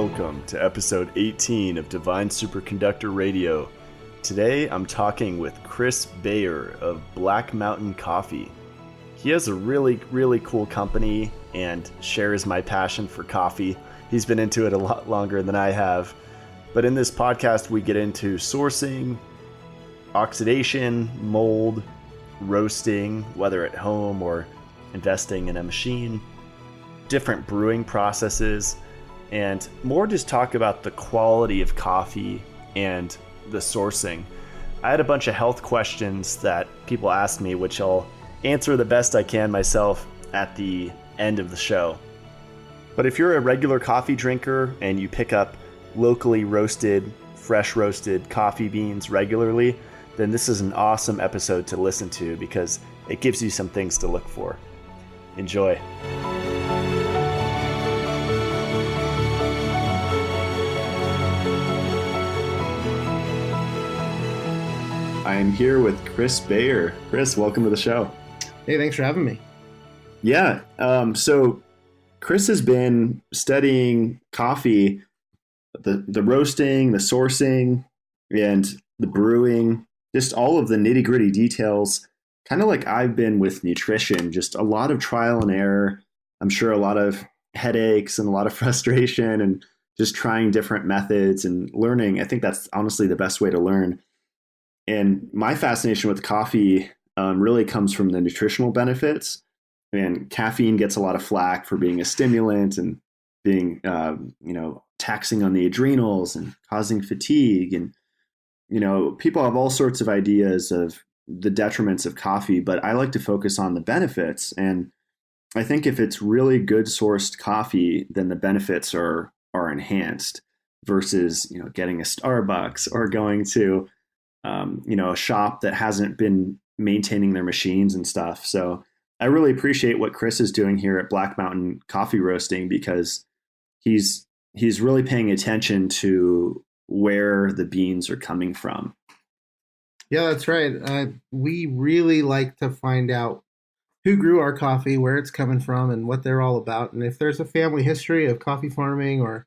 welcome to episode 18 of Divine Superconductor Radio. Today I'm talking with Chris Bayer of Black Mountain Coffee. He has a really cool company and shares my passion for coffee. He's been into it a lot longer than I have. But in this podcast we get into sourcing, oxidation, mold, roasting, whether at home or investing in a machine, different brewing processes, and more just talk about the quality of coffee and the sourcing. I had a bunch of health questions that people asked me, which I'll answer the best I can myself at the end of the show. But if you're a regular coffee drinker and you pick up locally roasted, fresh roasted coffee beans regularly, then this is an awesome episode to listen to because it gives you some things to look for. Enjoy. I am here with Chris Bayer. Chris, welcome to the show. Hey, thanks for having me. Yeah. So Chris has been studying coffee, the roasting, the sourcing, and the brewing, just all of the nitty-gritty details, kind of like I've been with nutrition, just a lot of trial and error. I'm sure a lot of headaches and a lot of frustration and just trying different methods and learning. I think that's honestly the best way to learn. And my fascination with coffee really comes from the nutritional benefits. And caffeine gets a lot of flack for being a stimulant and being, taxing on the adrenals and causing fatigue. And, people have all sorts of ideas of the detriments of coffee, but I like to focus on the benefits. And I think if it's really good sourced coffee, then the benefits are enhanced versus, getting a Starbucks or going to a shop that hasn't been maintaining their machines and stuff. So I really appreciate what Chris is doing here at Black Mountain Coffee Roasting because he's really paying attention to where the beans are coming from. Yeah, that's right. We really like to find out who grew our coffee, where it's coming from, and what they're all about. And if there's a family history of coffee farming or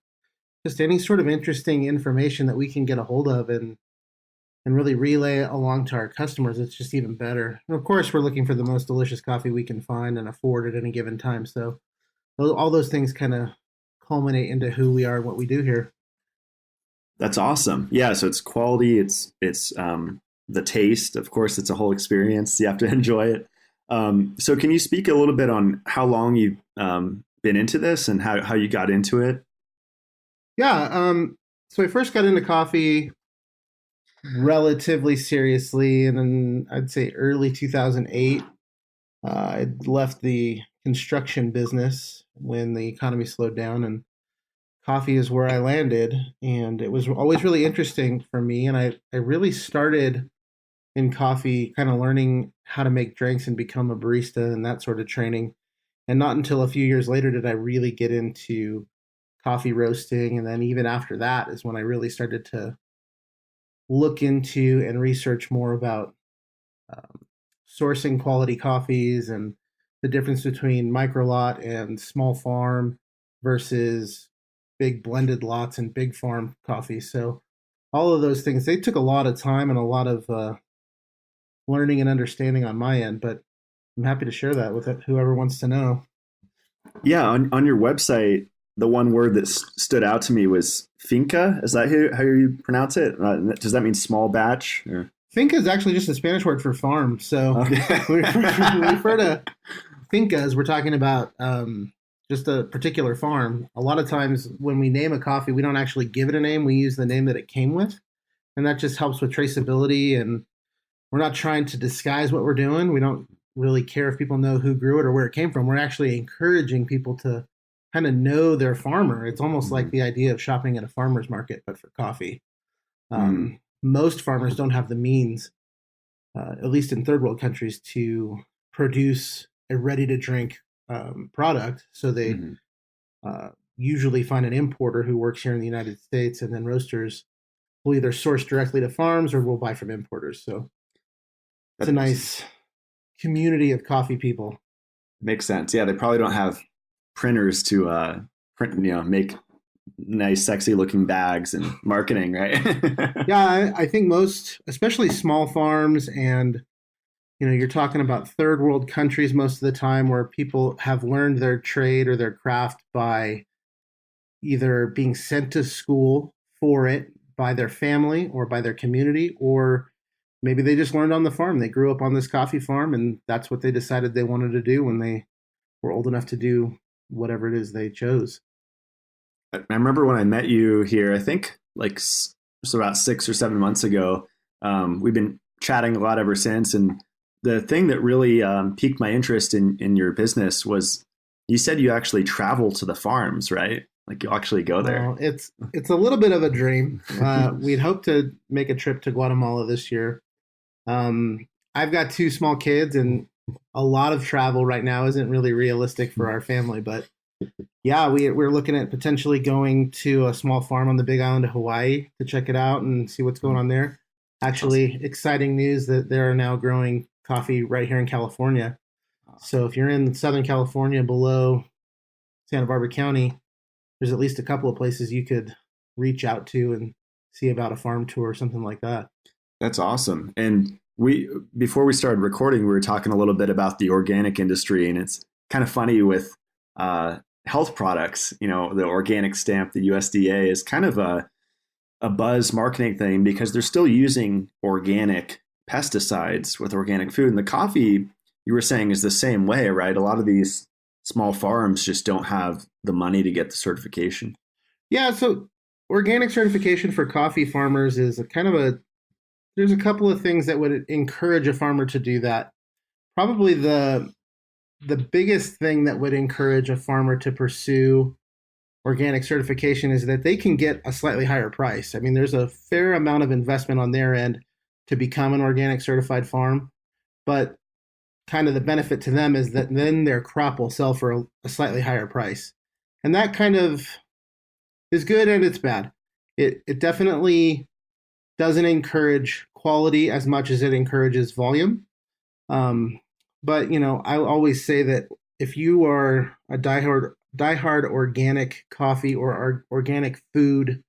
just any sort of interesting information that we can get a hold of and really relay it along to our customers, it's just even better. And of course, we're looking for the most delicious coffee we can find and afford at any given time. So all those things kind of culminate into who we are and what we do here. That's awesome. Yeah, so it's quality, it's the taste. Of course, it's a whole experience. You have to enjoy it. So can you speak a little bit on how long you've been into this and how you got into it? Yeah, so I first got into coffee relatively seriously, and then I'd say early 2008. I left the construction business when the economy slowed down, and coffee is where I landed. And it was always really interesting for me, and I really started in coffee kind of learning how to make drinks and become a barista and that sort of training. And not until a few years later did I really get into coffee roasting. And then even after that is when I really started to look into and research more about sourcing quality coffees and the difference between micro lot and small farm versus big blended lots and big farm coffee. So all of those things, they took a lot of time and a lot of learning and understanding on my end, but I'm happy to share that with whoever wants to know. Yeah, on your website, the one word that stood out to me was finca. Is that how you pronounce it? Does that mean small batch? Or? Finca is actually just a Spanish word for farm. So okay. we refer to fincas, we're talking about just a particular farm. A lot of times when we name a coffee, we don't actually give it a name. We use the name that it came with. And that just helps with traceability. And we're not trying to disguise what we're doing. We don't really care if people know who grew it or where it came from. We're actually encouraging people to kind of know their farmer. It's almost like the idea of shopping at a farmer's market, but for coffee. Most farmers don't have the means, at least in third world countries, to produce a ready to drink product. So they usually find an importer who works here in the United States, and then roasters will either source directly to farms or will buy from importers. So it's a nice community of coffee people. Makes sense. Yeah, they probably don't have printers to print, make nice, sexy looking bags and marketing, right? Yeah, I think most, especially small farms, and you're talking about third world countries most of the time, where people have learned their trade or their craft by either being sent to school for it by their family or by their community, or maybe they just learned on the farm. They grew up on this coffee farm, and that's what they decided they wanted to do when they were old enough to do whatever it is they chose. I remember when I met you here, I think like so about 6 or 7 months ago. We've been chatting a lot ever since. And the thing that really piqued my interest in your business was you said you actually travel to the farms, right? Like you actually go there. It's a little bit of a dream. We'd hope to make a trip to Guatemala this year. I've got 2 small kids, and a lot of travel right now isn't really realistic for our family. But yeah, we're looking at potentially going to a small farm on the Big Island of Hawaii to check it out and see what's going on there. Actually, exciting news that they are now growing coffee right here in California. So if you're in Southern California below Santa Barbara County, there's at least a couple of places you could reach out to and see about a farm tour or something like that. That's awesome. And before we started recording, we were talking a little bit about the organic industry, and it's kind of funny with health products. The organic stamp, the USDA, is kind of a buzz marketing thing because they're still using organic pesticides with organic food. And the coffee, you were saying, is the same way, right? A lot of these small farms just don't have the money to get the certification. Yeah, so organic certification for coffee farmers is there's a couple of things that would encourage a farmer to do that. Probably the biggest thing that would encourage a farmer to pursue organic certification is that they can get a slightly higher price. I mean, there's a fair amount of investment on their end to become an organic certified farm, but kind of the benefit to them is that then their crop will sell for a slightly higher price. And that kind of is good and it's bad. It definitely doesn't encourage quality as much as it encourages volume. But I always say that if you are a diehard organic coffee or organic food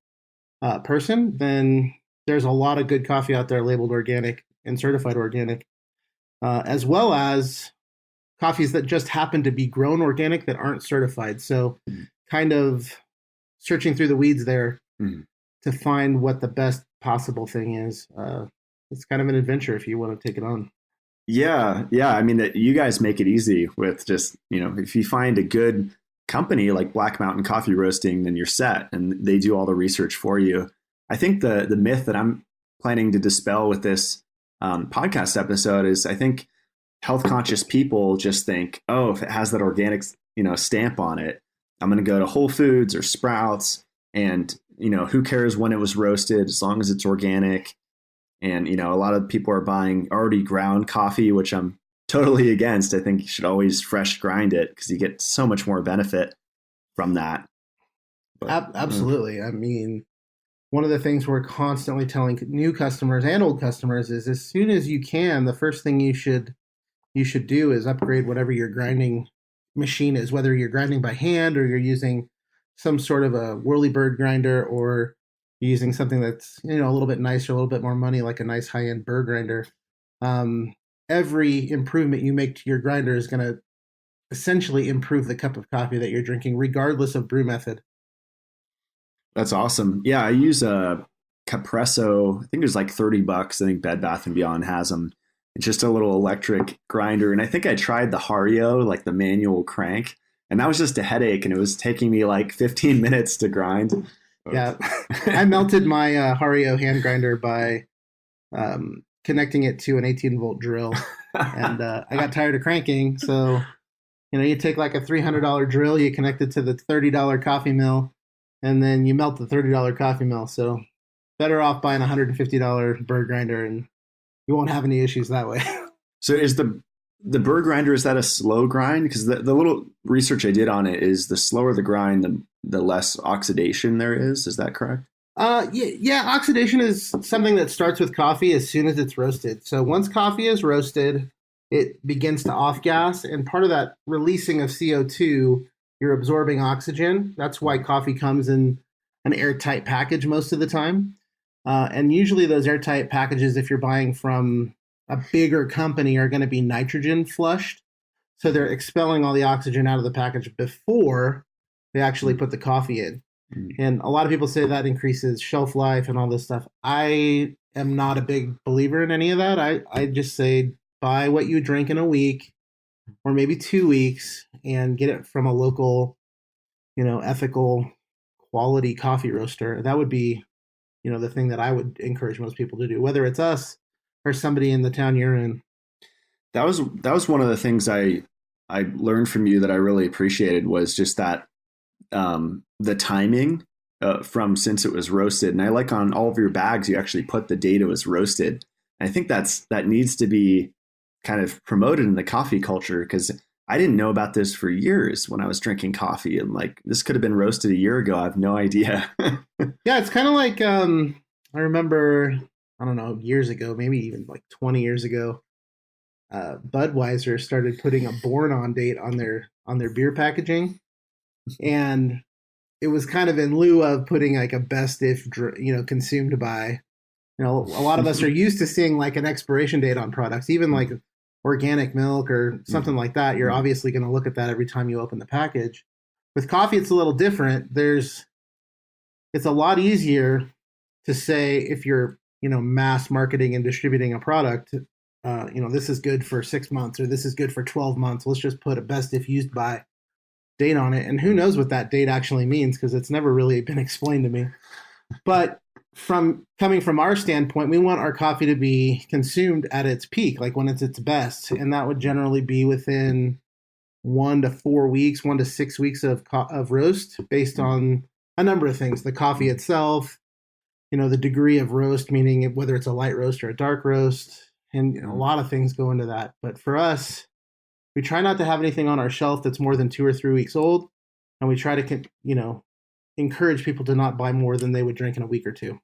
person, then there's a lot of good coffee out there labeled organic and certified organic, as well as coffees that just happen to be grown organic that aren't certified. So kind of searching through the weeds there to find what the best possible thing is. It's kind of an adventure if you want to take it on. Yeah. I mean, that you guys make it easy with just, if you find a good company like Black Mountain Coffee Roasting, then you're set, and they do all the research for you. I think the myth that I'm planning to dispel with this podcast episode is I think health conscious people just think, oh, if it has that organic, stamp on it, I'm going to go to Whole Foods or Sprouts, and who cares when it was roasted as long as it's organic. And a lot of people are buying already ground coffee, which I'm totally against. I think you should always fresh grind it because you get so much more benefit from that. But, absolutely. I mean, one of the things we're constantly telling new customers and old customers is as soon as you can, the first thing you should do is upgrade whatever your grinding machine is, whether you're grinding by hand or you're using some sort of a whirlybird grinder, or using something that's a little bit nicer, a little bit more money, like a nice high-end burr grinder. Every improvement you make to your grinder is going to essentially improve the cup of coffee that you're drinking, regardless of brew method. That's awesome. Yeah, I use a Capresso. I think it was like $30. I think Bed Bath & Beyond has them. It's just a little electric grinder. And I think I tried the Hario, like the manual crank, and that was just a headache, and it was taking me like 15 minutes to grind. Yeah, I melted my Hario hand grinder by connecting it to an 18-volt drill, and I got tired of cranking. So, you take like a $300 drill, you connect it to the $30 coffee mill, and then you melt the $30 coffee mill. So, better off buying a $150 burr grinder, and you won't have any issues that way. So, is the burr grinder, is that a slow grind? Because the little research I did on it is the slower the grind, the less oxidation there is. Is that correct? Yeah. Oxidation is something that starts with coffee as soon as it's roasted. So once coffee is roasted, it begins to off gas, and part of that releasing of CO2, you're absorbing oxygen. That's why coffee comes in an airtight package most of the time. And usually those airtight packages, if you're buying from a bigger company, are going to be nitrogen flushed. So they're expelling all the oxygen out of the package before they actually put the coffee in. And a lot of people say that increases shelf life and all this stuff. I am not a big believer in any of that. I just say buy what you drink in a week or maybe 2 weeks and get it from a local, ethical quality coffee roaster. That would be, the thing that I would encourage most people to do, whether it's us or somebody in the town you're in. That was one of the things I learned from you that I really appreciated, was just that the timing from since it was roasted. And I like on all of your bags, you actually put the date it was roasted. And I think that needs to be kind of promoted in the coffee culture, because I didn't know about this for years when I was drinking coffee, and like, this could have been roasted a year ago. I have no idea. Yeah, it's kind of like I remember, I don't know, years ago, maybe even like 20 years ago, Budweiser started putting a born on date on their beer packaging, and it was kind of in lieu of putting like a best if consumed by. A lot of us are used to seeing like an expiration date on products, even like organic milk or something like that. You're obviously going to look at that every time you open the package. With coffee, it's a little different. It's a lot easier to say, if you're, mass marketing and distributing a product, this is good for 6 months or this is good for 12 months. Let's just put a best if used by date on it. And who knows what that date actually means, because it's never really been explained to me. But coming from our standpoint, we want our coffee to be consumed at its peak, like when it's its best. And that would generally be within 1 to 4 weeks, 1 to 6 weeks of roast, based on a number of things: the coffee itself, the degree of roast, meaning whether it's a light roast or a dark roast, and a lot of things go into that. But for us, we try not to have anything on our shelf that's more than 2 or 3 weeks old, and we try to, encourage people to not buy more than they would drink in a week or two.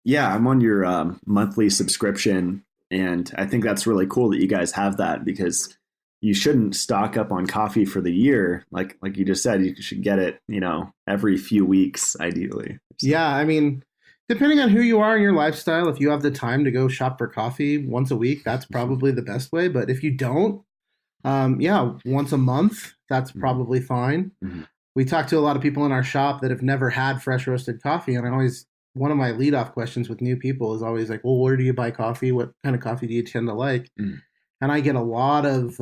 Yeah, I'm on your monthly subscription, and I think that's really cool that you guys have that, because you shouldn't stock up on coffee for the year. Like you just said, you should get it, every few weeks, ideally. Yeah, I mean, depending on who you are in your lifestyle, if you have the time to go shop for coffee once a week, that's probably the best way. But if you don't, once a month, that's probably fine. Mm-hmm. We talk to a lot of people in our shop that have never had fresh roasted coffee, and one of my leadoff questions with new people is always like, well, where do you buy coffee? What kind of coffee do you tend to like? Mm. And I get a lot of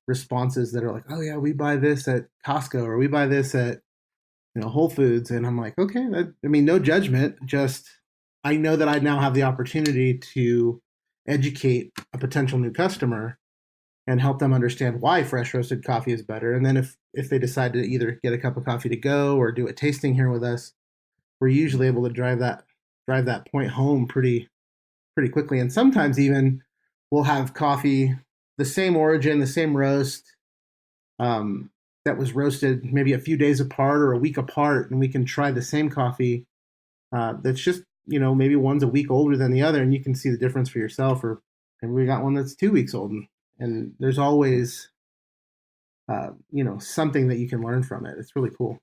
responses that are like, oh yeah, we buy this at Costco, or we buy this at Whole Foods. And I'm like, okay, no judgment. Just, I know that I now have the opportunity to educate a potential new customer and help them understand why fresh roasted coffee is better. And then if they decide to either get a cup of coffee to go or do a tasting here with us, we're usually able to drive that point home pretty quickly. And sometimes even we'll have coffee, the same origin, the same roast, that was roasted maybe a few days apart or a week apart, and we can try the same coffee that's just, maybe one's a week older than the other, and you can see the difference for yourself. And we got one that's 2 weeks old, and there's always something that you can learn from it. It's really cool.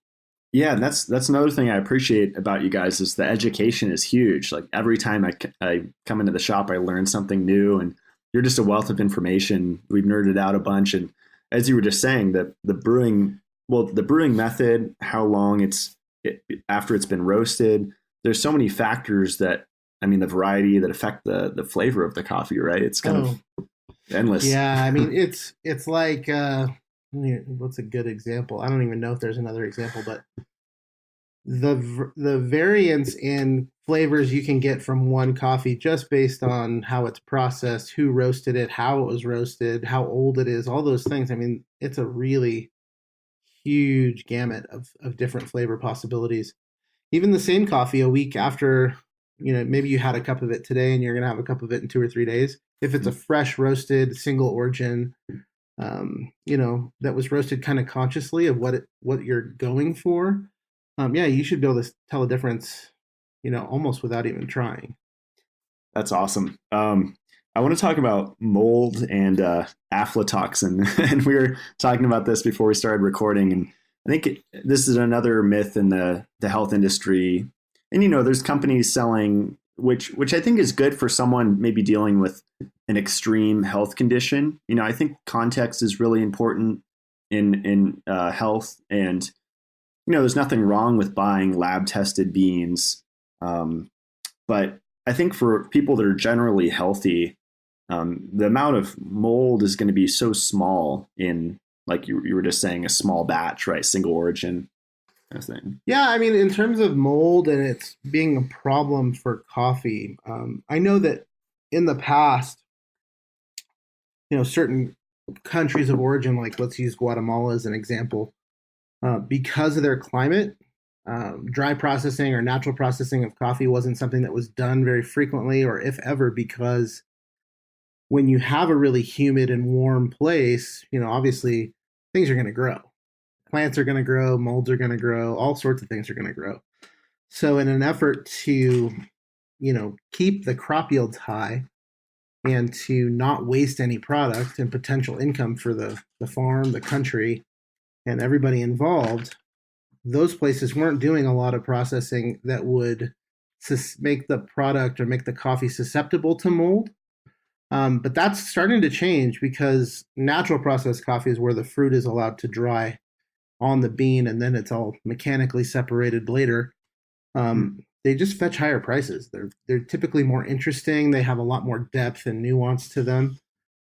Yeah, and that's another thing I appreciate about you guys, is the education is huge. Like, every time I come into the shop, I learn something new, and you're just a wealth of information. We've nerded out a bunch, and as you were just saying, the brewing method, how long after it's been roasted, there's so many factors the variety that affect the flavor of the coffee, right? It's kind of endless. Yeah, it's like, what's a good example? I don't even know if there's another example, but the variance in flavors you can get from one coffee just based on how it's processed, who roasted it, how it was roasted, how old it is, all those things. It's a really huge gamut of different flavor possibilities. Even the same coffee a week after, maybe you had a cup of it today and you're going to have a cup of it in 2 or 3 days. If it's a fresh roasted single origin, that was roasted kind of consciously of what you're going for, you should be able to tell a difference, almost without even trying. That's awesome. I want to talk about mold and aflatoxin. And we were talking about this before we started recording. And I think this is another myth in the health industry. And, there's companies selling, which I think is good for someone maybe dealing with an extreme health condition. I think context is really important in health. And, there's nothing wrong with buying lab tested beans. But I think for people that are generally healthy, the amount of mold is going to be so small in, like you were just saying, a small batch, right? Single origin kind of thing. Yeah, I mean, in terms of mold and it's being a problem for coffee, I know that in the past, certain countries of origin, like let's use Guatemala as an example, because of their climate, dry processing or natural processing of coffee wasn't something that was done very frequently, or if ever, because when you have a really humid and warm place, obviously things are going to grow. Plants are going to grow, molds are going to grow, all sorts of things are going to grow. So in an effort to, keep the crop yields high and to not waste any product and potential income for the farm, the country, and everybody involved, those places weren't doing a lot of processing that would make the product or make the coffee susceptible to mold. But that's starting to change because natural processed coffee is where the fruit is allowed to dry on the bean and then it's all mechanically separated later. They just fetch higher prices. They're typically more interesting. They have a lot more depth and nuance to them.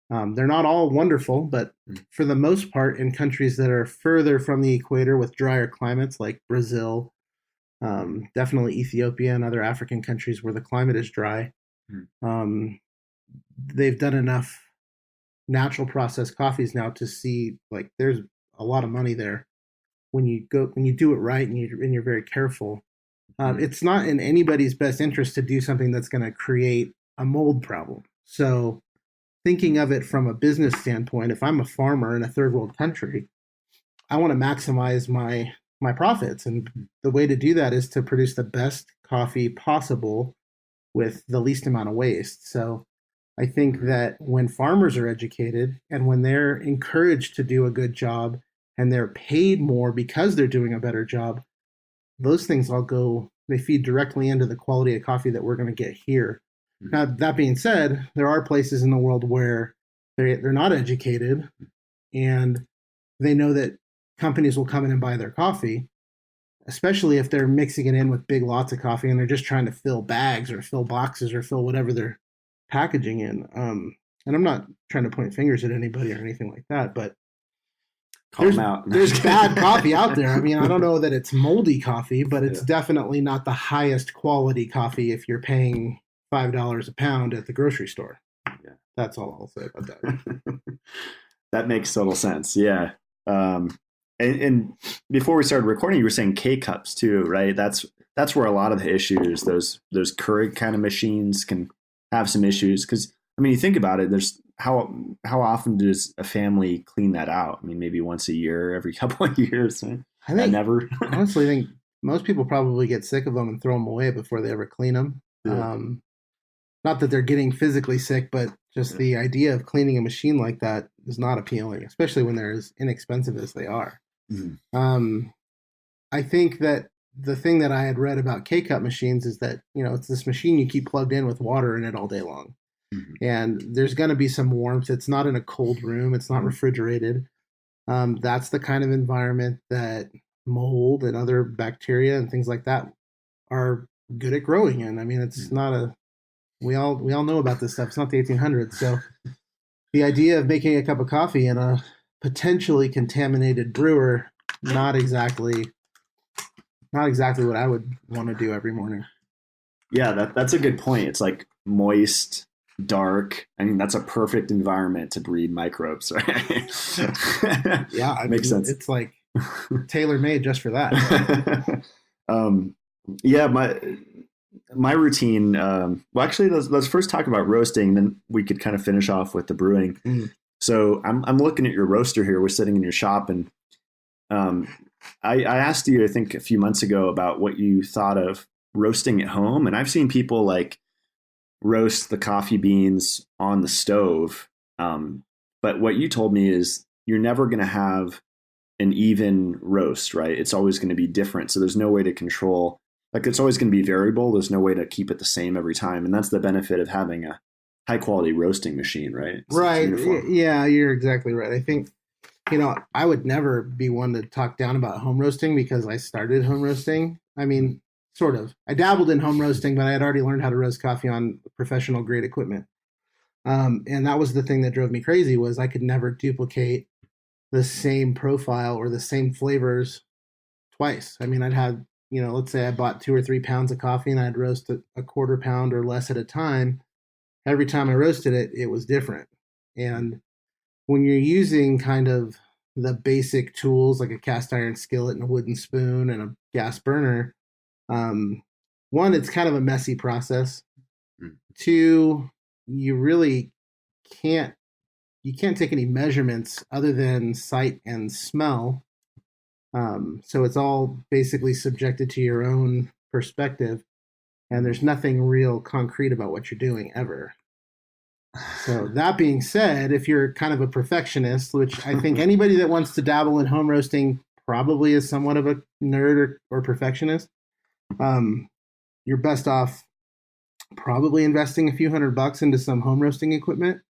They're not all wonderful, but for the most part, in countries that are further from the equator with drier climates like Brazil, definitely Ethiopia and other African countries where the climate is dry, they've done enough natural processed coffees now to see like there's a lot of money there when you do it right and you're very careful. It's not in anybody's best interest to do something that's going to create a mold problem. So thinking of it from a business standpoint, if I'm a farmer in a third world country, I want to maximize my profits. And the way to do that is to produce the best coffee possible with the least amount of waste. So I think that when farmers are educated and when they're encouraged to do a good job and they're paid more because they're doing a better job, those things they feed directly into the quality of coffee that we're going to get here. Now, that being said, there are places in the world where they're not educated and they know that companies will come in and buy their coffee, especially if they're mixing it in with big lots of coffee and they're just trying to fill bags or fill boxes or fill whatever they're packaging in. And I'm not trying to point fingers at anybody or anything like that, but there's bad coffee out there. I mean, I don't know that it's moldy coffee, but it's definitely not the highest quality coffee if you're paying $5 a pound at the grocery store. Yeah. That's all I'll say about that. That makes total sense. Yeah. And before we started recording, you were saying K-cups too, right? That's where a lot of the issues, those Keurig kind of machines can have some issues. Because, I mean, you think about it, there's how often does a family clean that out? I mean, maybe once a year, every couple of years. Right? I never. Honestly, I think most people probably get sick of them and throw them away before they ever clean them. Yeah. Not that they're getting physically sick, but just the idea of cleaning a machine like that is not appealing, especially when they're as inexpensive as they are. Mm-hmm. I think that the thing that I had read about K-cup machines is that, it's this machine you keep plugged in with water in it all day long. Mm-hmm. And there's going to be some warmth. It's not in a cold room. It's not refrigerated. That's the kind of environment that mold and other bacteria and things like that are good at growing in. I mean, it's not we all know about this stuff. It's not the 1800s. So the idea of making a cup of coffee in a potentially contaminated brewer, not exactly what I would want to do every morning. Yeah, that's a good point. It's like moist, dark. I mean, that's a perfect environment to breed microbes, right? Yeah, makes sense. It's like tailor-made just for that. Yeah, my routine. Well, actually, let's first talk about roasting. Then we could kind of finish off with the brewing. Mm. So I'm looking at your roaster here. We're sitting in your shop, and I asked you, I think, a few months ago about what you thought of roasting at home, and I've seen people like roast the coffee beans on the stove. But what you told me is you're never going to have an even roast, right? It's always going to be different. So there's no way to control, like it's always going to be variable. There's no way to keep it the same every time. And that's the benefit of having a high quality roasting machine, right? Right. Yeah, you're exactly right. I think, I would never be one to talk down about home roasting because I started home roasting. I mean, sort of. I dabbled in home roasting, but I had already learned how to roast coffee on professional grade equipment. And that was the thing that drove me crazy was I could never duplicate the same profile or the same flavors twice. I mean, I'd had, let's say I bought 2 or 3 pounds of coffee and I'd roast a quarter pound or less at a time. Every time I roasted it, it was different. And when you're using kind of the basic tools like a cast iron skillet and a wooden spoon and a gas burner, one, it's kind of a messy process. Two, you really can't take any measurements other than sight and smell. So it's all basically subjected to your own perspective, and there's nothing real concrete about what you're doing ever. So that being said, if you're kind of a perfectionist, which I think anybody that wants to dabble in home roasting probably is somewhat of a nerd or perfectionist, you're best off probably investing a few $100 into some home roasting equipment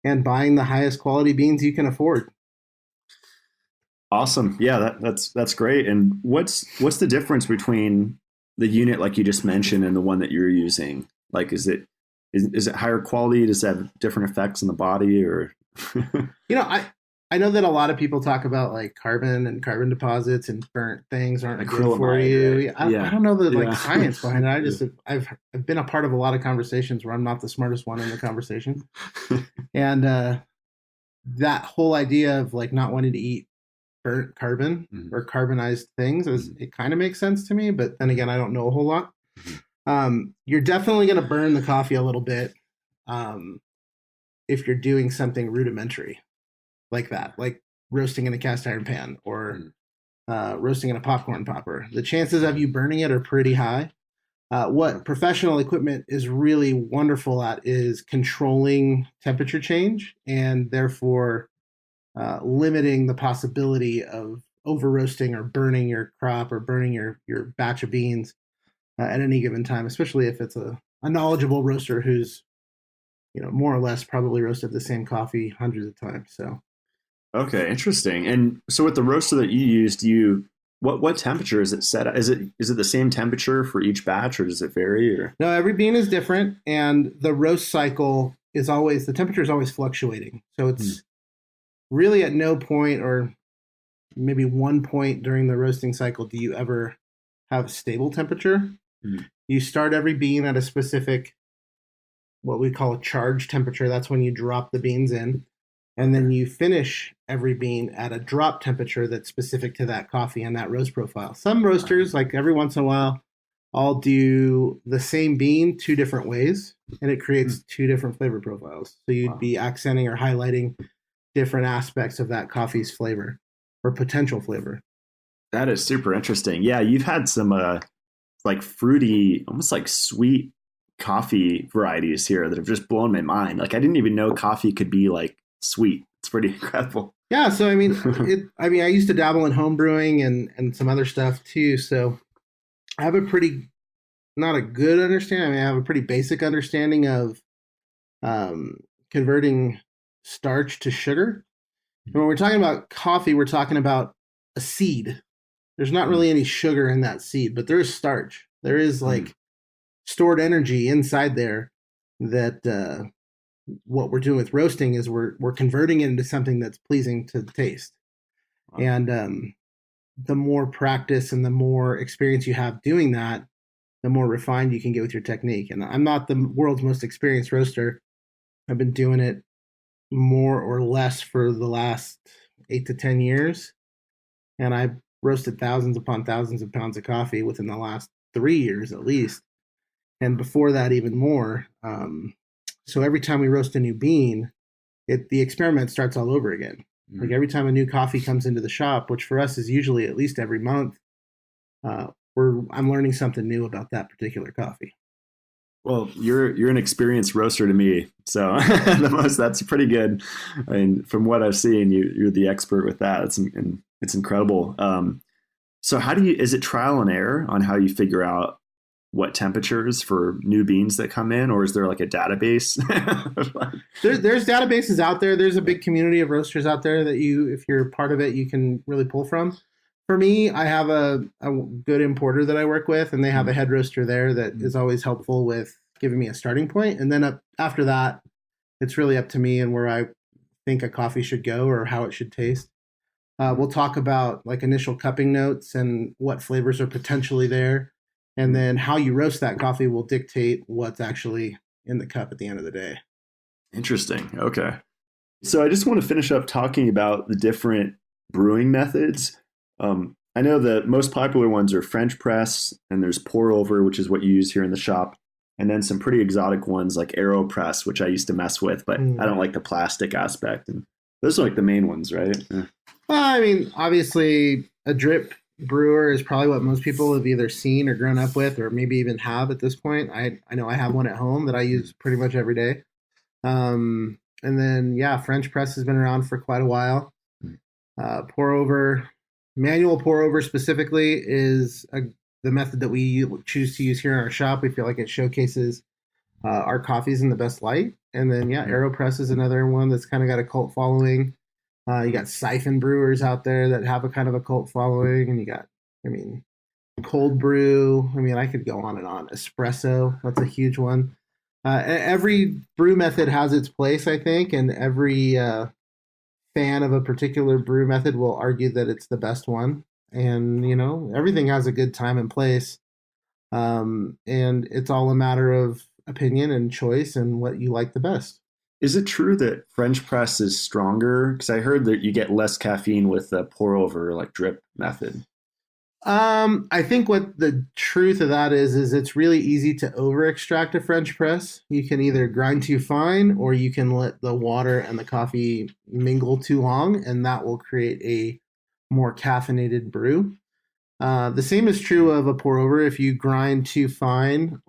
and buying the highest quality beans you can afford. Awesome. Yeah, that's great. And what's the difference between the unit like you just mentioned and the one that you're using? Like, is it higher quality? Does it have different effects on the body or? I know that a lot of people talk about like carbon and carbon deposits and burnt things aren't good for you. Right? I don't know the science behind it. I've been a part of a lot of conversations where I'm not the smartest one in the conversation. And that whole idea of like not wanting to eat burnt carbon or carbonized things it kind of makes sense to me. But then again, I don't know a whole lot. You're definitely going to burn the coffee a little bit if you're doing something rudimentary like that, like roasting in a cast iron pan or roasting in a popcorn popper. The chances of you burning it are pretty high. What professional equipment is really wonderful at is controlling temperature change and therefore limiting the possibility of over roasting or burning your crop or burning your batch of beans at any given time, especially if it's a knowledgeable roaster who's, more or less probably roasted the same coffee hundreds of times. So. Okay, interesting. And so with the roaster that you used, what temperature is it set at? Is it the same temperature for each batch or does it vary? Or? No, every bean is different and the roast cycle is always, the temperature is always fluctuating. So it's really at no point or maybe one point during the roasting cycle do you ever have stable temperature. You start every bean at a specific, what we call a charge temperature. That's when you drop the beans in. And then you finish every bean at a drop temperature that's specific to that coffee and that roast profile. Some roasters, like every once in a while, I'll do the same bean 2 different ways, and it creates 2 different flavor profiles. So you'd be accenting or highlighting different aspects of that coffee's flavor or potential flavor. That is super interesting. Yeah, you've had some like fruity, almost like sweet coffee varieties here that have just blown my mind. Like I didn't even know coffee could be like sweet. It's pretty incredible. Yeah, so I mean, I used to dabble in home brewing and some other stuff too. So I have a pretty, not a good understanding. I have a pretty basic understanding of converting starch to sugar. And when we're talking about coffee, we're talking about a seed. There's not really any sugar in that seed, but there is starch. There is like stored energy inside there that what we're doing with roasting is we're converting it into something that's pleasing to the taste. Wow. And the more practice and the more experience you have doing that, the more refined you can get with your technique. And I'm not the world's most experienced roaster. I've been doing it more or less for the last 8 to 10 years. And I've roasted thousands upon thousands of pounds of coffee within the last 3 years at least. And before that, even more. So every time we roast a new bean, the experiment starts all over again. Like every time a new coffee comes into the shop, which for us is usually at least every month, I'm learning something new about that particular coffee. Well, you're an experienced roaster to me, so that's pretty good. I mean, from what I've seen, you're the expert with that. It's incredible. So is it trial and error on how you figure out what temperatures for new beans that come in, or is there like a database? There's databases out there. There's a big community of roasters out there that if you're part of it, you can really pull from. For me, I have a good importer that I work with, and they have a head roaster there that is always helpful with giving me a starting point. And then after that, it's really up to me and where I think a coffee should go or how it should taste. We'll talk about like initial cupping notes and what flavors are potentially there. And then how you roast that coffee will dictate what's actually in the cup at the end of the day. Interesting. Okay. So I just want to finish up talking about the different brewing methods. I know the most popular ones are French press, and there's pour over, which is what you use here in the shop. And then some pretty exotic ones like AeroPress, which I used to mess with, but I don't like the plastic aspect. And those are like the main ones, right? Well, I mean, obviously a drip brewer is probably what most people have either seen or grown up with, or maybe even have at this point. I know I have one at home that I use pretty much every day. And then, French press has been around for quite a while. Pour over, manual pour over specifically is the method that we choose to use here in our shop. We feel like it showcases our coffees in the best light. And then, AeroPress is another one that's kind of got a cult following. You got siphon brewers out there that have a kind of a cult following, and you got, cold brew. I could go on and on. Espresso, that's a huge one. Every brew method has its place, I think, and every fan of a particular brew method will argue that it's the best one. And, everything has a good time and place. And it's all a matter of opinion and choice and what you like the best. Is it true that French press is stronger? Because I heard that you get less caffeine with the pour over, like drip method. I think what the truth of that is it's really easy to over extract a French press. You can either grind too fine, or you can let the water and the coffee mingle too long, and that will create a more caffeinated brew. The same is true of a pour over. If you grind too fine,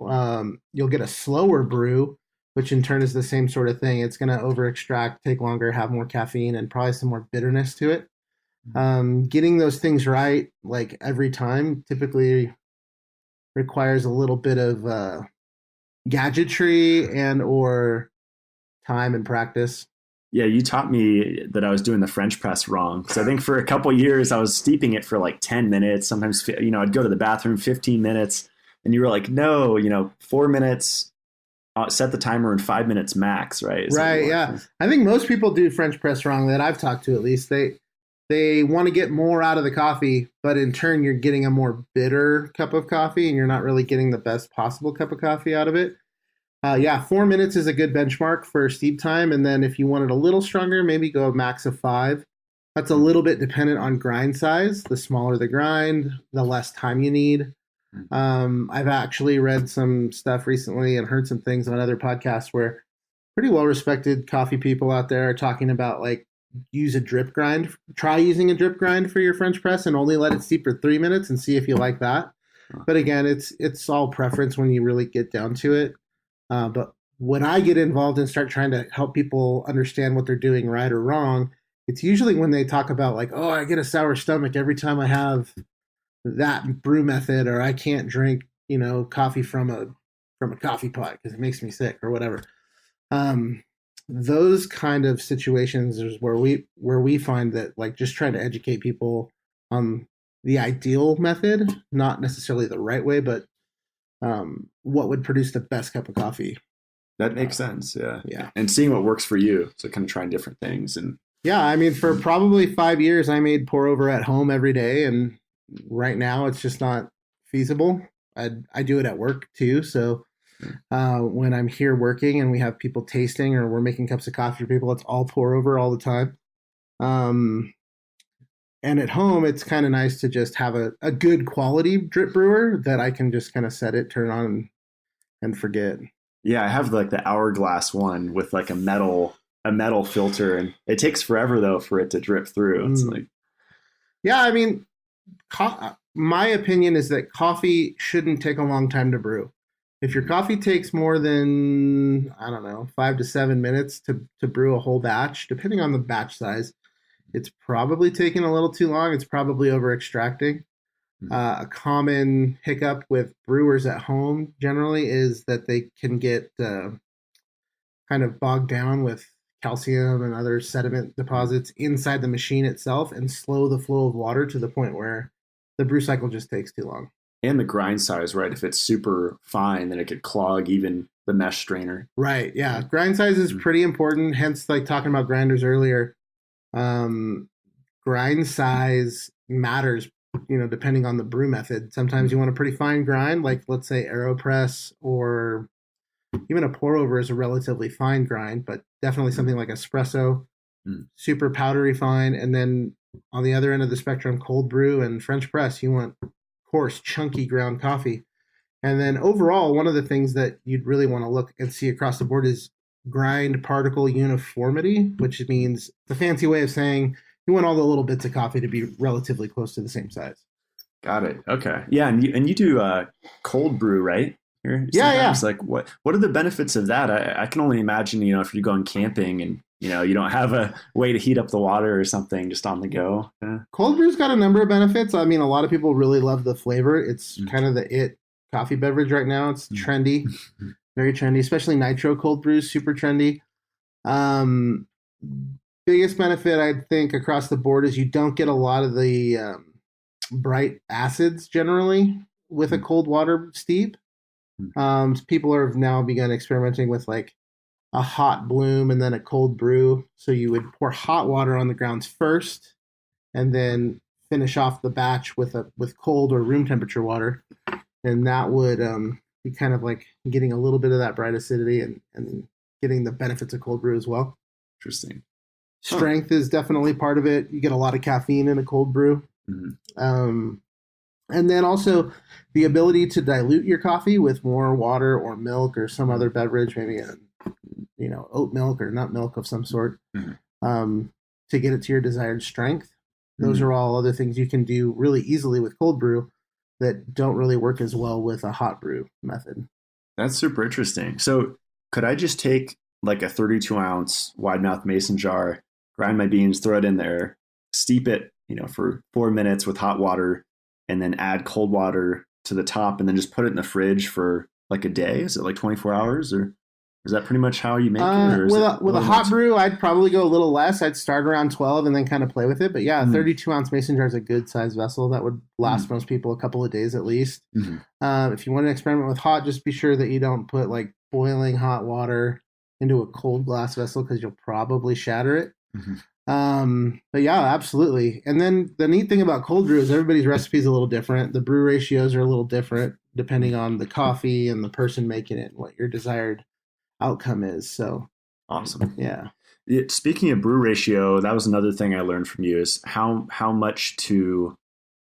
you'll get a slower brew, which in turn is the same sort of thing. It's going to over extract, take longer, have more caffeine, and probably some more bitterness to it. Getting those things right, like every time, typically requires a little bit of gadgetry and or time and practice. Yeah, you taught me that I was doing the French press wrong. So I think for a couple of years, I was steeping it for like 10 minutes. Sometimes, I'd go to the bathroom 15 minutes, and you were like, no, 4 minutes, set the timer in 5 minutes max, right? Right, yeah. I think most people do French press wrong that I've talked to, at least. They want to get more out of the coffee, but in turn, you're getting a more bitter cup of coffee, and you're not really getting the best possible cup of coffee out of it. 4 minutes is a good benchmark for steep time. And then if you want it a little stronger, maybe go a max of 5. That's a little bit dependent on grind size. The smaller the grind, the less time you need. I've actually read some stuff recently and heard some things on other podcasts where pretty well-respected coffee people out there are talking about like use a drip grind. Try using a drip grind for your French press and only let it steep for 3 minutes and see if you like that. But again, it's all preference when you really get down to it. But when I get involved and start trying to help people understand what they're doing right or wrong, it's usually when they talk about like, oh, I get a sour stomach every time I have that brew method, or I can't drink, coffee from a coffee pot because it makes me sick or whatever. Those kind of situations is where we find that like just trying to educate people on the ideal method, not necessarily the right way, but what would produce the best cup of coffee. That makes sense. Yeah. Yeah. And seeing what works for you. So kind of trying different things. And for probably 5 years, I made pour over at home every day. And right now it's just not feasible. I do it at work too. So when I'm here working and we have people tasting or we're making cups of coffee for people, it's all pour over all the time. And at home, it's kind of nice to just have a good quality drip brewer that I can just kind of set it, turn on, and forget. Yeah, I have like the Hourglass one with like a metal filter, and it takes forever though for it to drip through. It's like, my opinion is that coffee shouldn't take a long time to brew. If your coffee takes more than 5 to 7 minutes to brew a whole batch, depending on the batch size, It's probably taking a little too long. It's probably over extracting. A common hiccup with brewers at home generally is that they can get kind of bogged down with calcium and other sediment deposits inside the machine itself and slow the flow of water to the point where the brew cycle just takes too long. And the grind size, right? If it's super fine, then it could clog even the mesh strainer. Right. Yeah. Grind size is pretty important. Hence, like talking about grinders earlier, grind size matters, depending on the brew method. Sometimes you want a pretty fine grind, like let's say AeroPress, or even a pour over is a relatively fine grind, but definitely something like espresso, super powdery fine. And then on the other end of the spectrum, cold brew and French press, you want coarse, chunky ground coffee. And then overall, one of the things that you'd really want to look and see across the board is grind particle uniformity, which means the fancy way of saying you want all the little bits of coffee to be relatively close to the same size. Got it. Okay. Yeah, and you do cold brew, right? Here, yeah. Like what are the benefits of that? I can only imagine, if you're going camping and you don't have a way to heat up the water or something just on the go. Yeah. Cold brew's got a number of benefits. I mean, a lot of people really love the flavor. It's kind of the coffee beverage right now. It's trendy, very trendy, especially nitro cold brews, super trendy. Biggest benefit I think across the board is you don't get a lot of the bright acids generally with a cold water steep. People have now begun experimenting with like a hot bloom and then a cold brew. So you would pour hot water on the grounds first, and then finish off the batch with cold or room temperature water, and that would be kind of like getting a little bit of that bright acidity and getting the benefits of cold brew as well. Interesting. Strength is definitely part of it. You get a lot of caffeine in a cold brew. And then also the ability to dilute your coffee with more water or milk or some other beverage, maybe oat milk or nut milk of some sort, to get it to your desired strength. Those are all other things you can do really easily with cold brew that don't really work as well with a hot brew method. That's super interesting. So could I just take like a 32-ounce wide mouth mason jar, grind my beans, throw it in there, steep it, for 4 minutes with hot water, and then add cold water to the top, and then just put it in the fridge for like a day? Is it like 24 hours, or is that pretty much how you make it? Or with a hot brew, I'd probably go a little less. I'd start around 12 and then kind of play with it. But yeah, a 32-ounce mason jar is a good size vessel that would last most people a couple of days at least. If you want to experiment with hot, just be sure that you don't put like boiling hot water into a cold glass vessel because you'll probably shatter it. But yeah, absolutely. And then the neat thing about cold brew is everybody's recipe is a little different. The brew ratios are a little different depending on the coffee and the person making it and what your desired outcome is. So awesome. Yeah. Speaking of brew ratio, that was another thing I learned from you is how much to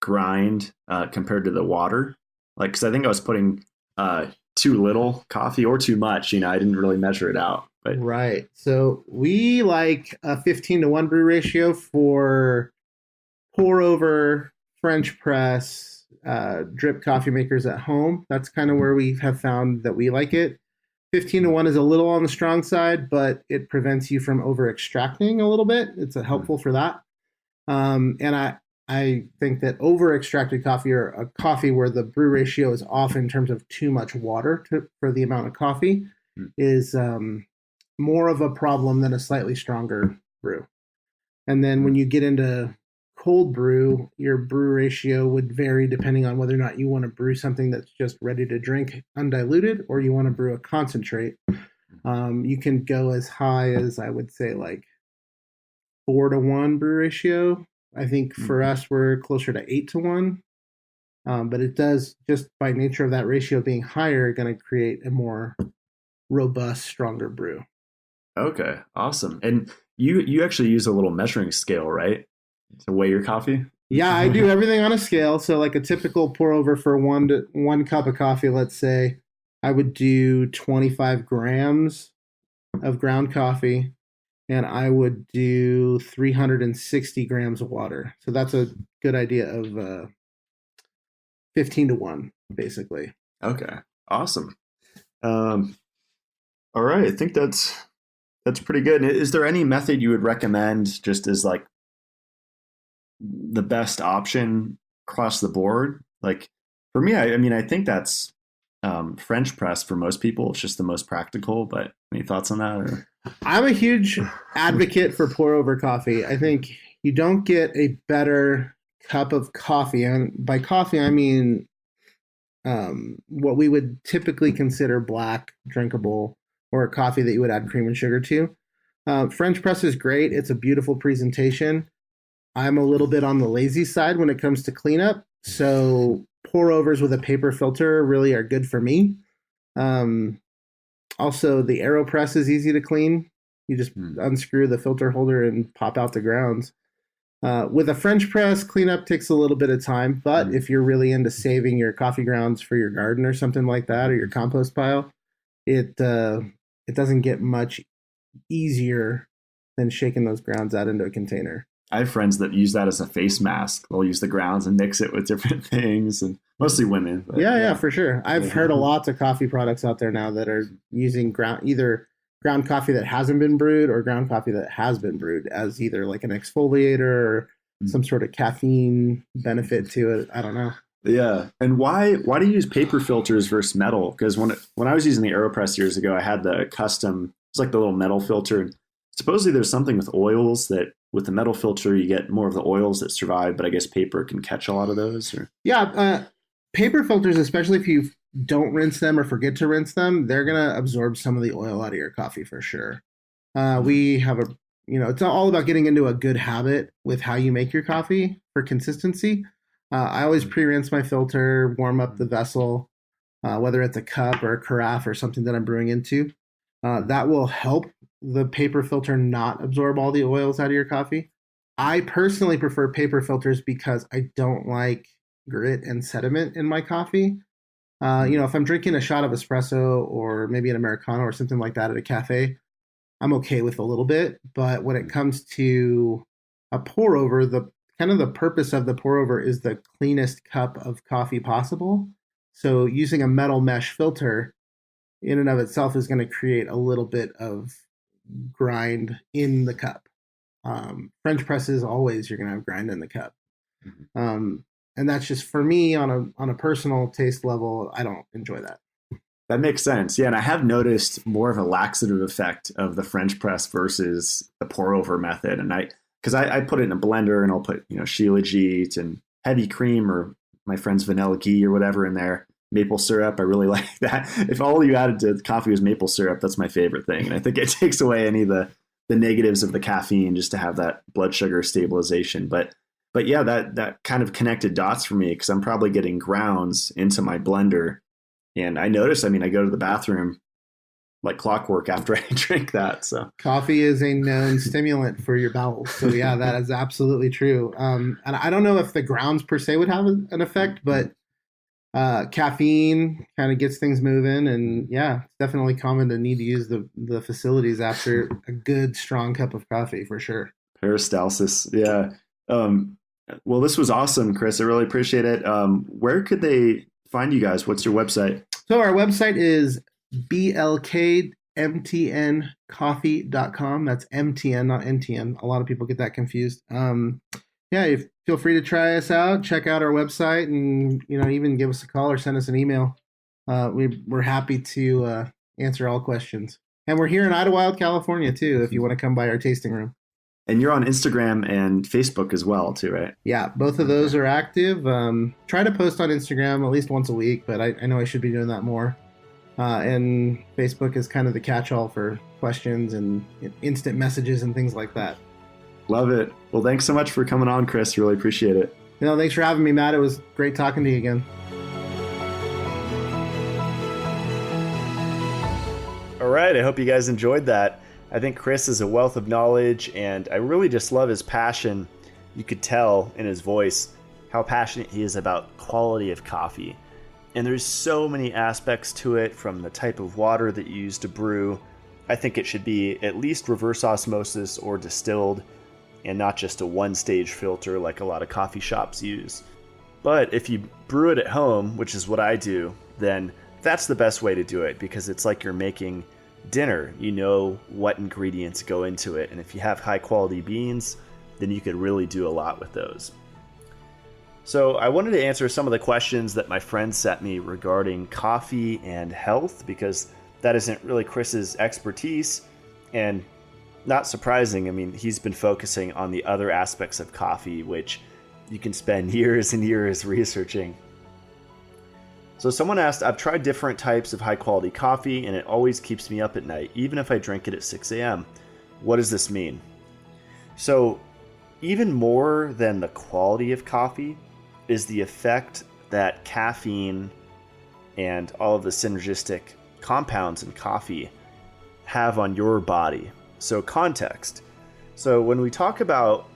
grind compared to the water. Like, because I think I was putting too little coffee or too much. I didn't really measure it out. But. Right. So we like a 15-to-1 brew ratio for pour over, French press, drip coffee makers at home. That's kind of where we have found that we like it. 15-to-1 is a little on the strong side, but it prevents you from over extracting a little bit. It's helpful for that. And I think that over extracted coffee, or a coffee where the brew ratio is off in terms of too much water for the amount of coffee, is more of a problem than a slightly stronger brew. And then when you get into cold brew, your brew ratio would vary depending on whether or not you want to brew something that's just ready to drink undiluted, or you want to brew a concentrate. You can go as high as, I would say, like 4-to-1 brew ratio. I think for us, we're closer to 8-to-1. But it does, just by nature of that ratio being higher, going to create a more robust, stronger brew. Okay, awesome. And you actually use a little measuring scale, right, to weigh your coffee? Yeah, I do everything on a scale. So like a typical pour over for one cup of coffee, let's say, I would do 25 grams of ground coffee, and I would do 360 grams of water. So that's a good idea of 15-to-1, basically. Okay, awesome. All right, I think that's pretty good. Is there any method you would recommend just as like the best option across the board. Like for me, I mean, I think that's French press for most people. It's just the most practical. But any thoughts on that? Or? I'm a huge advocate for pour over coffee. I think you don't get a better cup of coffee, and by coffee I mean what we would typically consider black drinkable, or a coffee that you would add cream and sugar to. French press is great. It's a beautiful presentation. I'm a little bit on the lazy side when it comes to cleanup, so pour overs with a paper filter really are good for me. Also, the AeroPress is easy to clean. You just unscrew the filter holder and pop out the grounds. With a French press, cleanup takes a little bit of time, but if you're really into saving your coffee grounds for your garden or something like that, or your compost pile, it doesn't get much easier than shaking those grounds out into a container. I have friends that use that as a face mask. They'll use the grounds and mix it with different things, and mostly women. But, yeah, for sure. I've heard a lot of coffee products out there now that are using either ground coffee that hasn't been brewed or ground coffee that has been brewed as either like an exfoliator or some sort of caffeine benefit to it. I don't know. Yeah. And why do you use paper filters versus metal? Because when I was using the AeroPress years ago, I had the custom, it's like the little metal filter. And supposedly there's something with oils that with the metal filter, you get more of the oils that survive, but I guess paper can catch a lot of those. Or? Yeah. Paper filters, especially if you don't rinse them or forget to rinse them, they're going to absorb some of the oil out of your coffee for sure. We have it's all about getting into a good habit with how you make your coffee for consistency. I always pre-rinse my filter, warm up the vessel, whether it's a cup or a carafe or something that I'm brewing into. That will help the paper filter not absorb all the oils out of your coffee. I personally prefer paper filters because I don't like grit and sediment in my coffee. If I'm drinking a shot of espresso or maybe an Americano or something like that at a cafe, I'm okay with a little bit. But when it comes to a pour over, the purpose of the pour over is the cleanest cup of coffee possible. So using a metal mesh filter in and of itself is going to create a little bit of grind in the cup. French presses, always you're going to have grind in the cup. And that's just for me on a personal taste level. I don't enjoy that. That makes sense. Yeah. And I have noticed more of a laxative effect of the French press versus the pour over method. And because I put it in a blender and I'll put, Shilajit and heavy cream or my friend's vanilla ghee or whatever in there. Maple syrup. I really like that. If all you added to the coffee was maple syrup, that's my favorite thing. And I think it takes away any of the negatives of the caffeine just to have that blood sugar stabilization. But yeah, that kind of connected dots for me because I'm probably getting grounds into my blender. And I notice, I go to the bathroom like clockwork after I drink that. So coffee is a known stimulant for your bowels. So yeah, that is absolutely true. And I don't know if the grounds per se would have an effect, but caffeine kind of gets things moving, and yeah, it's definitely common to need to use the facilities after a good strong cup of coffee for sure. Peristalsis, yeah. Well, this was awesome, Chris. I really appreciate it. Where could they find you guys? What's your website? So our website is blkmtncoffee.com. That's MTN, not NTN. A lot of people get that confused. Feel free to try us out, check out our website, and even give us a call or send us an email. We're happy to answer all questions. And we're here in Idlewild, California too, if you want to come by our tasting room. And you're on Instagram and Facebook as well too, right? Yeah, both of those are active. Try to post on Instagram at least once a week, but I know I should be doing that more. And Facebook is kind of the catch-all for questions and instant messages and things like that. Love it. Well, thanks so much for coming on, Chris. Really appreciate it. Thanks for having me, Matt. It was great talking to you again. All right. I hope you guys enjoyed that. I think Chris is a wealth of knowledge, and I really just love his passion. You could tell in his voice how passionate he is about quality of coffee. And there's so many aspects to it, from the type of water that you use to brew. I think it should be at least reverse osmosis or distilled, and not just a one-stage filter like a lot of coffee shops use. But if you brew it at home, which is what I do, then that's the best way to do it, because it's like you're making dinner. You know what ingredients go into it, and if you have high-quality beans, then you could really do a lot with those. So I wanted to answer some of the questions that my friends sent me regarding coffee and health, because that isn't really Chris's expertise, and not surprising. I mean, he's been focusing on the other aspects of coffee, which you can spend years and years researching. So someone asked, I've tried different types of high quality coffee and it always keeps me up at night, even if I drink it at 6 a.m. What does this mean? So even more than the quality of coffee is the effect that caffeine and all of the synergistic compounds in coffee have on your body. So context. So when we talk about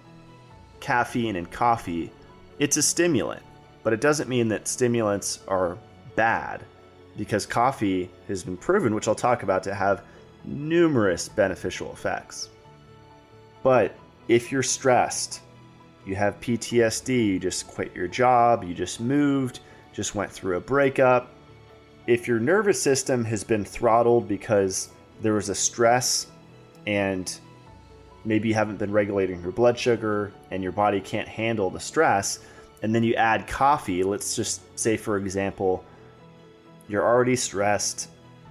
caffeine in coffee, it's a stimulant, but it doesn't mean that stimulants are bad, because coffee has been proven, which I'll talk about, to have numerous beneficial effects. But if you're stressed, you have PTSD, you just quit your job, you just moved, just went through a breakup, if your nervous system has been throttled because there was a stress and maybe you haven't been regulating your blood sugar and your body can't handle the stress, and then you add coffee, let's just say, for example, you're already stressed,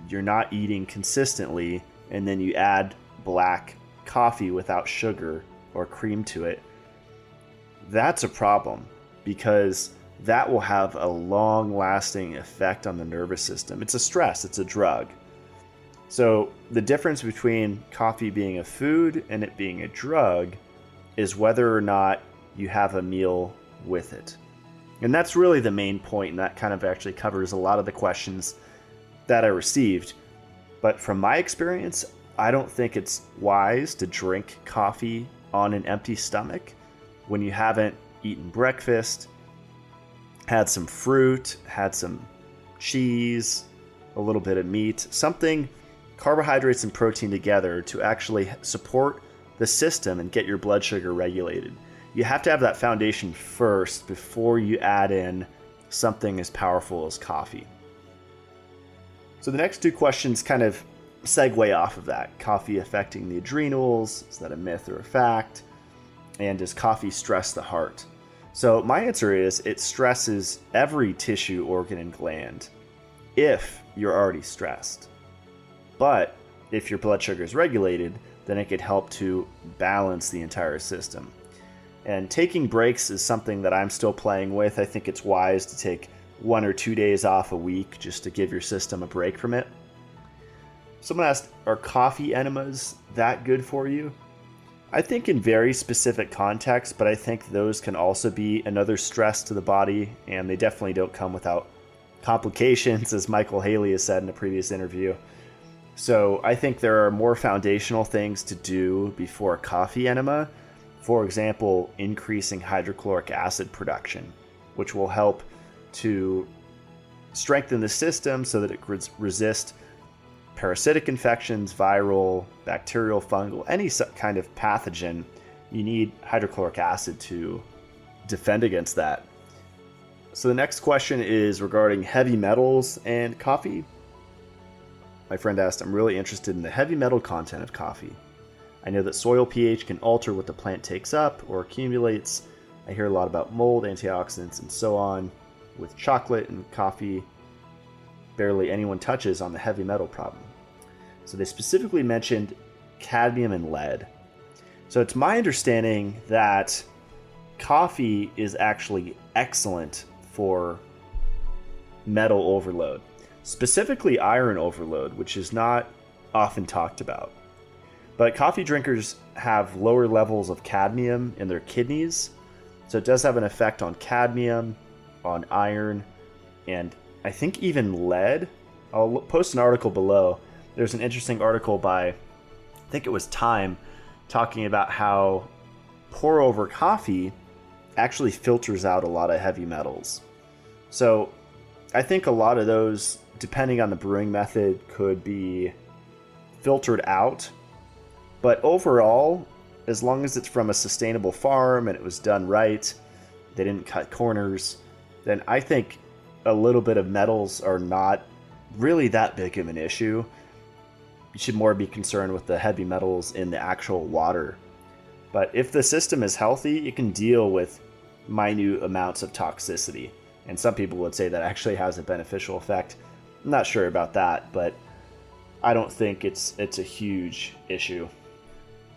you're not eating consistently, and then you add black coffee without sugar or cream to it, that's a problem, because that will have a long-lasting effect on the nervous system. It's a stress, it's a drug. So the difference between coffee being a food and it being a drug is whether or not you have a meal with it. And that's really the main point, and that kind of actually covers a lot of the questions that I received. But from my experience, I don't think it's wise to drink coffee on an empty stomach when you haven't eaten breakfast, had some fruit, had some cheese, a little bit of meat, something, carbohydrates and protein together, to actually support the system and get your blood sugar regulated. You have to have that foundation first before you add in something as powerful as coffee. So the next two questions kind of segue off of that. Coffee affecting the adrenals, is that a myth or a fact? And does coffee stress the heart? So my answer is it stresses every tissue, organ, and gland if you're already stressed. But if your blood sugar is regulated, then it could help to balance the entire system. And taking breaks is something that I'm still playing with. I think it's wise to take 1 or 2 days off a week just to give your system a break from it. Someone asked, are coffee enemas that good for you? I think in very specific contexts, but I think those can also be another stress to the body, and they definitely don't come without complications, as Michael Haley has said in a previous interview. So I think there are more foundational things to do before a coffee enema. For example, increasing hydrochloric acid production, which will help to strengthen the system so that it resists parasitic infections, viral, bacterial, fungal, any kind of pathogen. You need hydrochloric acid to defend against that. So the next question is regarding heavy metals and coffee. My friend asked, I'm really interested in the heavy metal content of coffee. I know that soil pH can alter what the plant takes up or accumulates. I hear a lot about mold, antioxidants, and so on. With chocolate and coffee, barely anyone touches on the heavy metal problem. So they specifically mentioned cadmium and lead. So it's my understanding that coffee is actually excellent for metal overload, specifically iron overload, which is not often talked about. But coffee drinkers have lower levels of cadmium in their kidneys, so it does have an effect on cadmium, on iron, and I think even lead. I'll post an article below. There's an interesting article by, I think it was Time, talking about how pour over coffee actually filters out a lot of heavy metals. So I think a lot of those, depending on the brewing method, could be filtered out. But overall, as long as it's from a sustainable farm and it was done right, they didn't cut corners, then I think a little bit of metals are not really that big of an issue. You should more be concerned with the heavy metals in the actual water. But if the system is healthy, it can deal with minute amounts of toxicity. And some people would say that actually has a beneficial effect. I'm not sure about that, but I don't think it's a huge issue.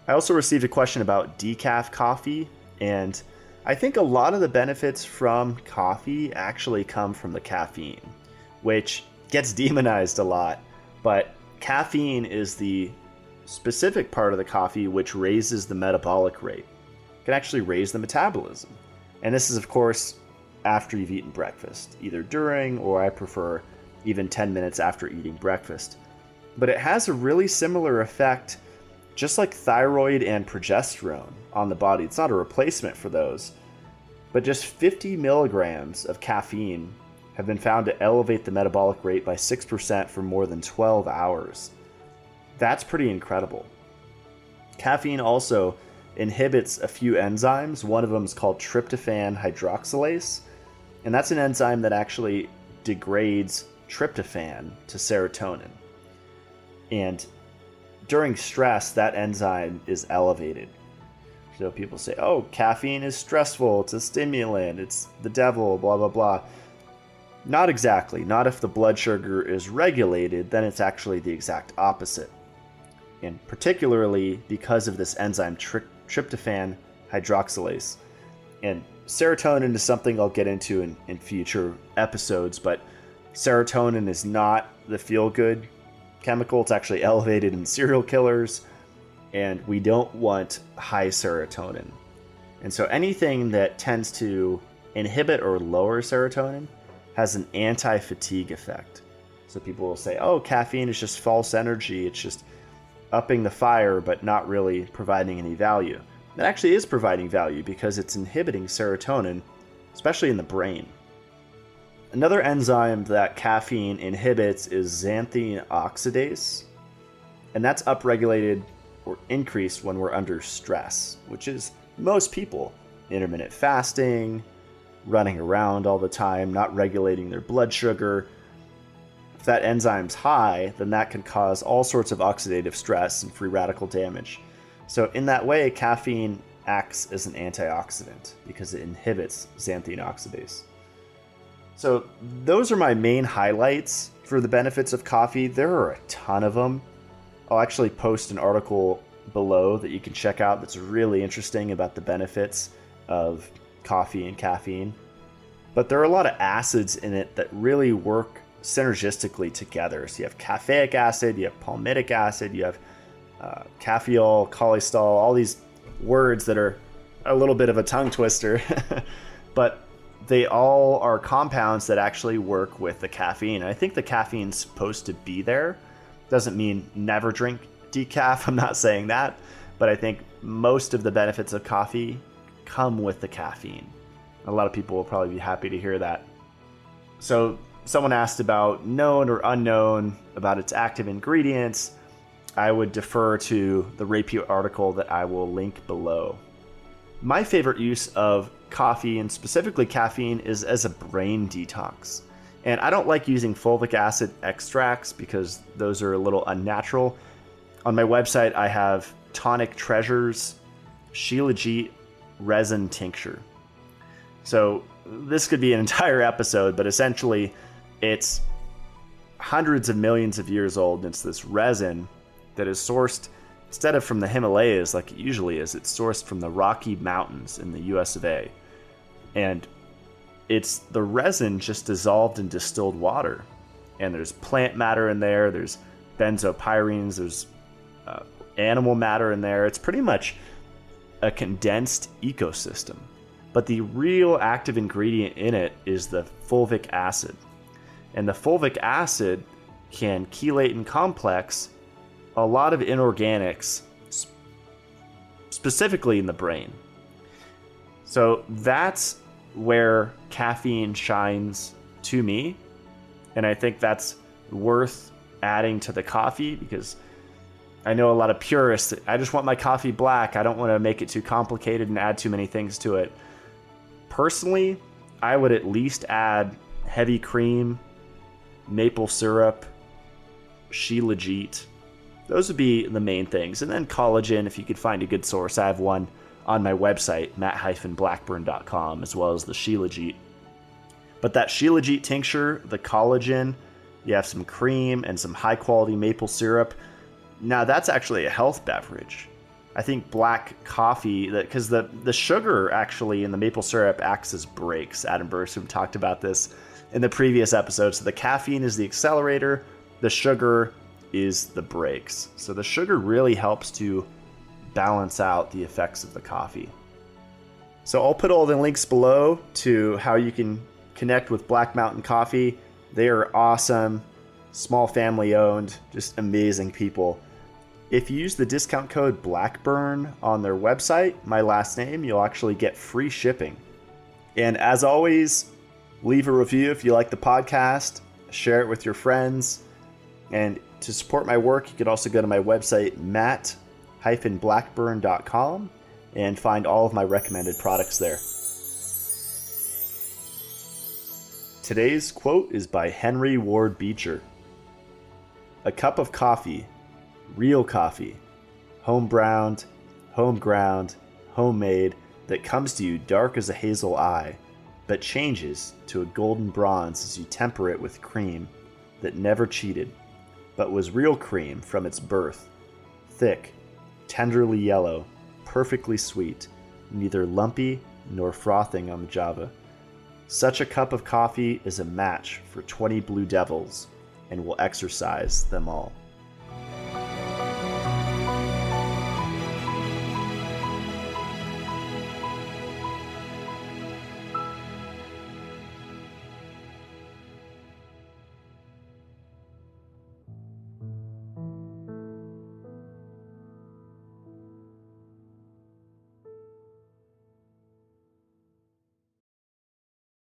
I also received a question about decaf coffee, and I think a lot of the benefits from coffee actually come from the caffeine, which gets demonized a lot. But caffeine is the specific part of the coffee which raises the metabolic rate. It can actually raise the metabolism. And this is, of course, after you've eaten breakfast, either during, or I prefer even 10 minutes after eating breakfast. But it has a really similar effect, just like thyroid and progesterone on the body. It's not a replacement for those, but just 50 milligrams of caffeine have been found to elevate the metabolic rate by 6% for more than 12 hours. That's pretty incredible. Caffeine also inhibits a few enzymes. One of them is called tryptophan hydroxylase, and that's an enzyme that actually degrades tryptophan to serotonin. And during stress, that enzyme is elevated. So people say, oh, caffeine is stressful, it's a stimulant, it's the devil, blah, blah, blah. Not exactly. Not if the blood sugar is regulated, then it's actually the exact opposite. And particularly because of this enzyme tryptophan hydroxylase. And serotonin is something I'll get into in future episodes, but serotonin is not the feel-good chemical. It's actually elevated in serial killers, and we don't want high serotonin. And so anything that tends to inhibit or lower serotonin has an anti-fatigue effect. So people will say, oh, caffeine is just false energy. It's just upping the fire, but not really providing any value. It actually is providing value because it's inhibiting serotonin, especially in the brain. Another enzyme that caffeine inhibits is xanthine oxidase, and that's upregulated or increased when we're under stress, which is most people. Intermittent fasting, running around all the time, not regulating their blood sugar. If that enzyme's high, then that can cause all sorts of oxidative stress and free radical damage. So in that way, caffeine acts as an antioxidant because it inhibits xanthine oxidase. So those are my main highlights for the benefits of coffee. There are a ton of them. I'll actually post an article below that you can check out that's really interesting about the benefits of coffee and caffeine. But there are a lot of acids in it that really work synergistically together. So you have caffeic acid, you have palmitic acid, you have caffeol, cholesterol, all these words that are a little bit of a tongue twister. But they all are compounds that actually work with the caffeine. I think the caffeine's supposed to be there. Doesn't mean never drink decaf. I'm not saying that. But I think most of the benefits of coffee come with the caffeine. A lot of people will probably be happy to hear that. So someone asked about known or unknown, about its active ingredients. I would defer to the Rapute article that I will link below. My favorite use of coffee, and specifically caffeine, is as a brain detox. And I don't like using fulvic acid extracts because those are a little unnatural. On my website, I have Tonic Treasures Shilajit resin tincture. So this could be an entire episode, but essentially it's hundreds of millions of years old. And it's this resin that is sourced, instead of from the Himalayas like it usually is, it's sourced from the Rocky Mountains in the US of A. And it's the resin just dissolved in distilled water. And there's plant matter in there, there's benzopyrenes, there's animal matter in there. It's pretty much a condensed ecosystem. But the real active ingredient in it is the fulvic acid. And the fulvic acid can chelate and complex a lot of inorganics, specifically in the brain. So that's where caffeine shines to me. And I think that's worth adding to the coffee, because I know a lot of purists, I just want my coffee black. I don't want to make it too complicated and add too many things to it. Personally, I would at least add heavy cream, maple syrup, shilajit. Those would be the main things. And then collagen, if you could find a good source. I have one on my website, matt-blackburn.com, as well as the Shilajit. But that Shilajit tincture, the collagen, you have some cream and some high-quality maple syrup. Now, that's actually a health beverage. I think black coffee, because the sugar actually in the maple syrup acts as brakes. Adam Burstrom talked about this in the previous episode. So the caffeine is the accelerator, the sugar is the brakes. So the sugar really helps to balance out the effects of the coffee. So I'll put all the links below to how you can connect with Black Mountain Coffee. They are awesome, small family owned, just amazing people. If you use the discount code Blackburn on their website, my last name, you'll actually get free shipping. And as always, leave a review if you like the podcast, share it with your friends. And to support my work, you can also go to my website, matt-blackburn.com, and find all of my recommended products there. Today's quote is by Henry Ward Beecher. "A cup of coffee, real coffee, home-browned, home-ground, homemade, that comes to you dark as a hazel eye, but changes to a golden bronze as you temper it with cream that never cheated, but was real cream from its birth, thick, tenderly yellow, perfectly sweet, neither lumpy nor frothing on the Java. Such a cup of coffee is a match for 20 blue devils and will exorcise them all."